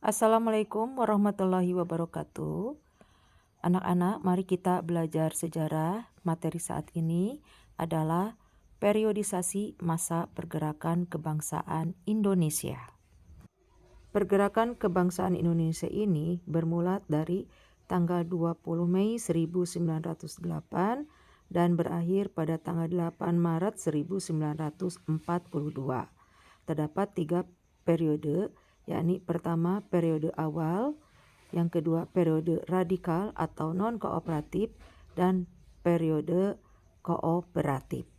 Assalamualaikum warahmatullahi wabarakatuh. Anak-anak, mari kita belajar sejarah. Materi saat ini adalah periodisasi masa pergerakan kebangsaan Indonesia. Pergerakan kebangsaan Indonesia ini bermula dari tanggal 20 Mei 1908 dan berakhir pada tanggal 8 Maret 1942. Terdapat 3 periode, yakni pertama periode awal, yang kedua periode radikal atau non-kooperatif, dan periode kooperatif.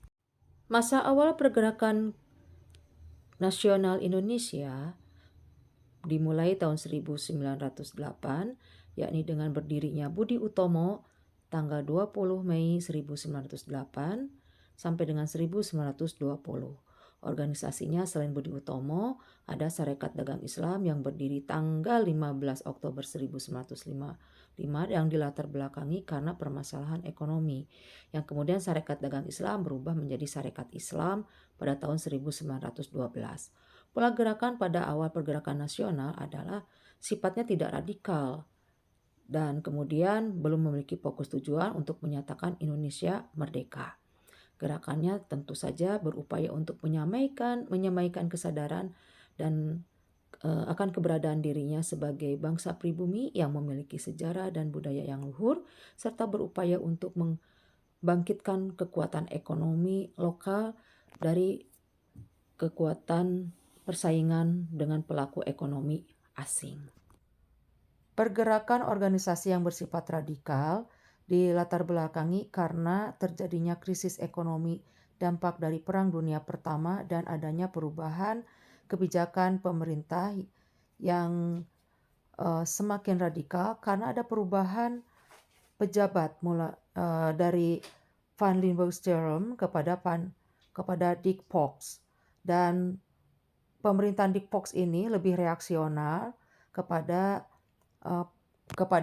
Masa awal pergerakan nasional Indonesia dimulai tahun 1908, yakni dengan berdirinya Budi Utomo tanggal 20 Mei 1908 sampai dengan 1920. Organisasinya selain Budi Utomo, ada Sarekat Dagang Islam yang berdiri tanggal 15 Oktober 1905 yang dilatar belakangi karena permasalahan ekonomi, yang kemudian Sarekat Dagang Islam berubah menjadi Sarekat Islam pada tahun 1912. Pola gerakan pada awal pergerakan nasional adalah sifatnya tidak radikal dan kemudian belum memiliki fokus tujuan untuk menyatakan Indonesia merdeka. Gerakannya tentu saja berupaya untuk menyamaikan kesadaran dan akan keberadaan dirinya sebagai bangsa pribumi yang memiliki sejarah dan budaya yang luhur, serta berupaya untuk membangkitkan kekuatan ekonomi lokal dari kekuatan persaingan dengan pelaku ekonomi asing. Pergerakan organisasi yang bersifat radikal dilatar belakangi karena terjadinya krisis ekonomi, dampak dari Perang Dunia Pertama, dan adanya perubahan kebijakan pemerintah yang semakin radikal karena ada perubahan pejabat dari Van Leeuwenhoek kepada Dick Fox, dan pemerintahan Dick Fox ini lebih reaksional kepada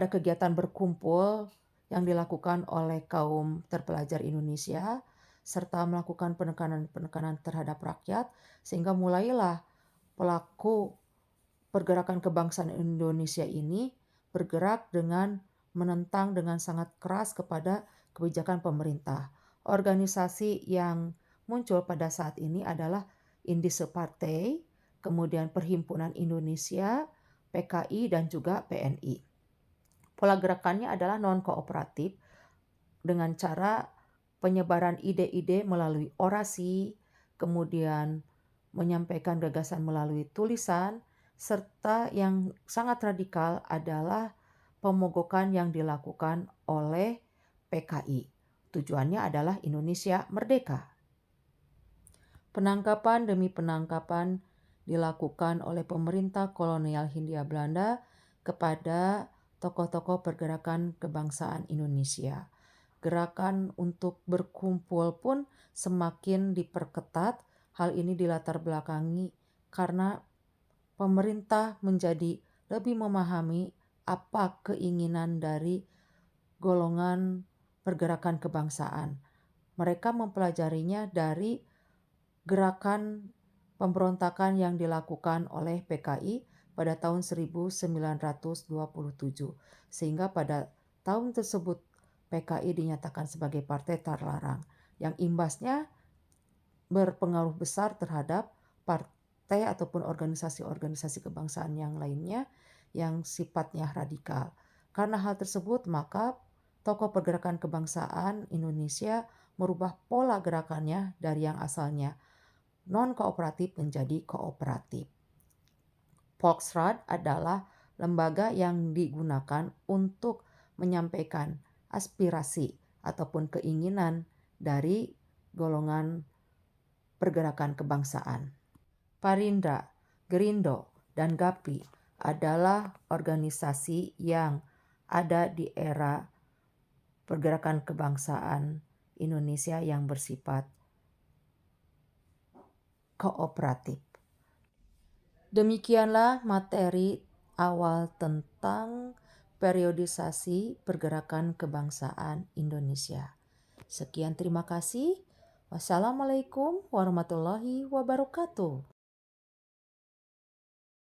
kegiatan berkumpul yang dilakukan oleh kaum terpelajar Indonesia, serta melakukan penekanan terhadap rakyat, sehingga mulailah pelaku pergerakan kebangsaan Indonesia ini bergerak dengan menentang dengan sangat keras kepada kebijakan pemerintah. Organisasi yang muncul pada saat ini adalah Indische Partij, kemudian Perhimpunan Indonesia, PKI, dan juga PNI. Pola gerakannya adalah non-kooperatif dengan cara penyebaran ide-ide melalui orasi, kemudian menyampaikan gagasan melalui tulisan, serta yang sangat radikal adalah pemogokan yang dilakukan oleh PKI. Tujuannya adalah Indonesia merdeka. Penangkapan demi penangkapan dilakukan oleh pemerintah kolonial Hindia Belanda kepada tokoh-tokoh pergerakan kebangsaan Indonesia. Gerakan untuk berkumpul pun semakin diperketat. Hal ini dilatar belakangi karena pemerintah menjadi lebih memahami apa keinginan dari golongan pergerakan kebangsaan. Mereka mempelajarinya dari gerakan pemberontakan yang dilakukan oleh PKI pada tahun 1927, sehingga pada tahun tersebut PKI dinyatakan sebagai partai terlarang, yang imbasnya berpengaruh besar terhadap partai ataupun organisasi-organisasi kebangsaan yang lainnya yang sifatnya radikal. Karena hal tersebut, maka tokoh pergerakan kebangsaan Indonesia merubah pola gerakannya dari yang asalnya non-kooperatif menjadi kooperatif. Volksraad adalah lembaga yang digunakan untuk menyampaikan aspirasi ataupun keinginan dari golongan pergerakan kebangsaan. Parindra, Gerindo, dan GAPI adalah organisasi yang ada di era pergerakan kebangsaan Indonesia yang bersifat kooperatif. Demikianlah materi awal tentang periodisasi pergerakan kebangsaan Indonesia. Sekian, terima kasih. Wassalamualaikum warahmatullahi wabarakatuh.